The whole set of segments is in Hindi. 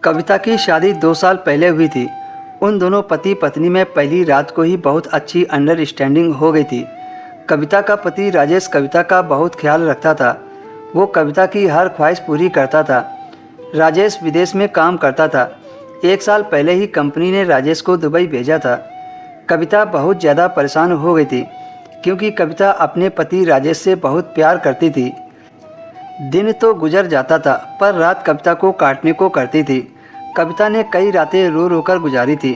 कविता की शादी 2 साल पहले हुई थी। उन दोनों पति पत्नी में पहली रात को ही बहुत अच्छी अंडरस्टैंडिंग हो गई थी। कविता का पति राजेश कविता का बहुत ख्याल रखता था। वो कविता की हर ख्वाहिश पूरी करता था। राजेश विदेश में काम करता था। 1 साल पहले ही कंपनी ने राजेश को दुबई भेजा था। कविता बहुत ज़्यादा परेशान हो गई थी क्योंकि कविता अपने पति राजेश से बहुत प्यार करती थी। दिन तो गुजर जाता था पर रात कविता को काटने को करती थी। कविता ने कई रातें रो रो कर गुजारी थी।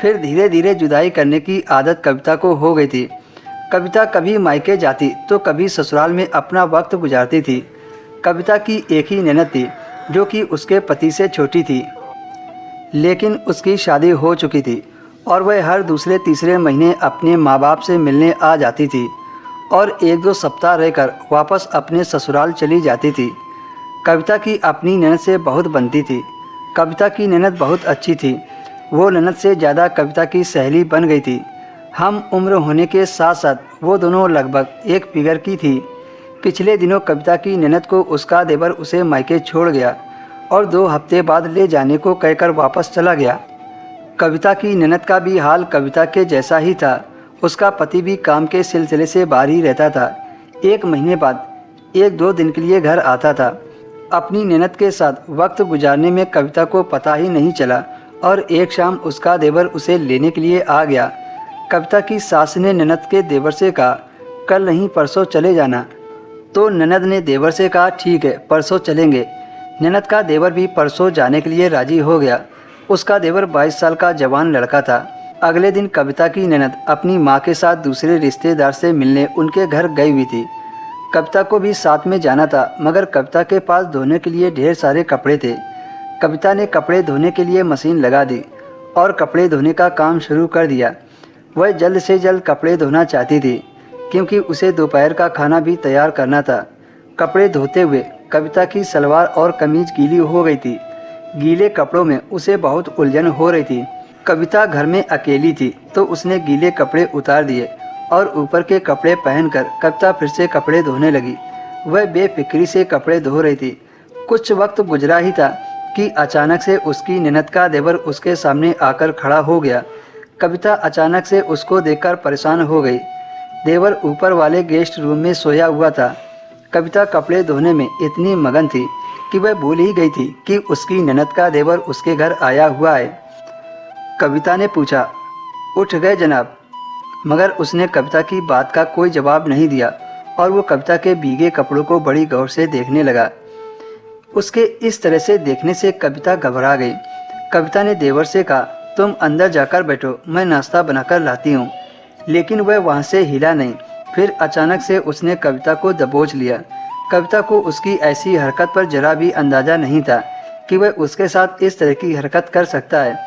फिर धीरे धीरे जुदाई करने की आदत कविता को हो गई थी। कविता कभी मायके जाती तो कभी ससुराल में अपना वक्त गुजारती थी। कविता की एक ही ननद थी जो कि उसके पति से छोटी थी, लेकिन उसकी शादी हो चुकी थी और वह हर दूसरे तीसरे महीने अपने माँ बाप से मिलने आ जाती थी और 1-2 सप्ताह रहकर वापस अपने ससुराल चली जाती थी। कविता की अपनी ननद से बहुत बनती थी। कविता की ननद बहुत अच्छी थी। वो ननद से ज़्यादा कविता की सहेली बन गई थी। हम उम्र होने के साथ साथ वो दोनों लगभग एक फिगर की थी। पिछले दिनों कविता की ननद को उसका देवर उसे मायके छोड़ गया और 2 हफ्ते बाद ले जाने को कहकर वापस चला गया। कविता की ननद का भी हाल कविता के जैसा ही था। उसका पति भी काम के सिलसिले से बाहर ही रहता था। 1 महीने बाद 1-2 दिन के लिए घर आता था। अपनी ननद के साथ वक्त गुजारने में कविता को पता ही नहीं चला और एक शाम उसका देवर उसे लेने के लिए आ गया। कविता की सास ने ननद के देवर से कहा, कल नहीं परसों चले जाना। तो ननद ने देवर से कहा, ठीक है परसों चलेंगे। ननद का देवर भी परसों जाने के लिए राजी हो गया। उसका देवर 22 साल का जवान लड़का था। अगले दिन कविता की ननद अपनी माँ के साथ दूसरे रिश्तेदार से मिलने उनके घर गई हुई थी। कविता को भी साथ में जाना था, मगर कविता के पास धोने के लिए ढेर सारे कपड़े थे। कविता ने कपड़े धोने के लिए मशीन लगा दी और कपड़े धोने का काम शुरू कर दिया। वह जल्द से जल्द कपड़े धोना चाहती थी क्योंकि उसे दोपहर का खाना भी तैयार करना था। कपड़े धोते हुए कविता की सलवार और कमीज गीली हो गई थी। गीले कपड़ों में उसे बहुत उलझन हो रही थी। कविता घर में अकेली थी तो उसने गीले कपड़े उतार दिए और ऊपर के कपड़े पहनकर कविता फिर से कपड़े धोने लगी। वह बेफिक्री से कपड़े धो रही थी। कुछ वक्त गुजरा ही था कि अचानक से उसकी ननद का देवर उसके सामने आकर खड़ा हो गया। कविता अचानक से उसको देखकर परेशान हो गई। देवर ऊपर वाले गेस्ट रूम में सोया हुआ था। कविता कपड़े धोने में इतनी मगन थी कि वह भूल ही गई थी कि उसकी ननद का देवर उसके घर आया हुआ है। कविता ने पूछा, उठ गए जनाब? मगर उसने कविता की बात का कोई जवाब नहीं दिया और वो कविता के भीगे कपड़ों को बड़ी गौर से देखने लगा। उसके इस तरह से देखने से कविता घबरा गई। कविता ने देवर से कहा, तुम अंदर जाकर बैठो, मैं नाश्ता बनाकर लाती हूँ। लेकिन वह वहाँ से हिला नहीं। फिर अचानक से उसने कविता को दबोच लिया। कविता को उसकी ऐसी हरकत पर जरा भी अंदाज़ा नहीं था कि वह उसके साथ इस तरह की हरकत कर सकता है।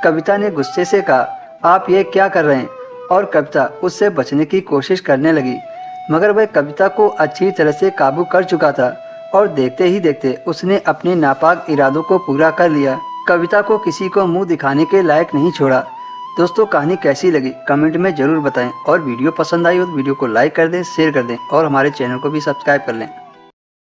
कविता ने गुस्से से कहा, आप ये क्या कर रहे हैं? और कविता उससे बचने की कोशिश करने लगी, मगर वह कविता को अच्छी तरह से काबू कर चुका था और देखते ही देखते उसने अपने नापाक इरादों को पूरा कर लिया। कविता को किसी को मुंह दिखाने के लायक नहीं छोड़ा। दोस्तों, कहानी कैसी लगी कमेंट में ज़रूर बताएं और वीडियो पसंद आई हो तो वीडियो को लाइक कर दें, शेयर कर दें और हमारे चैनल को भी सब्सक्राइब कर लें।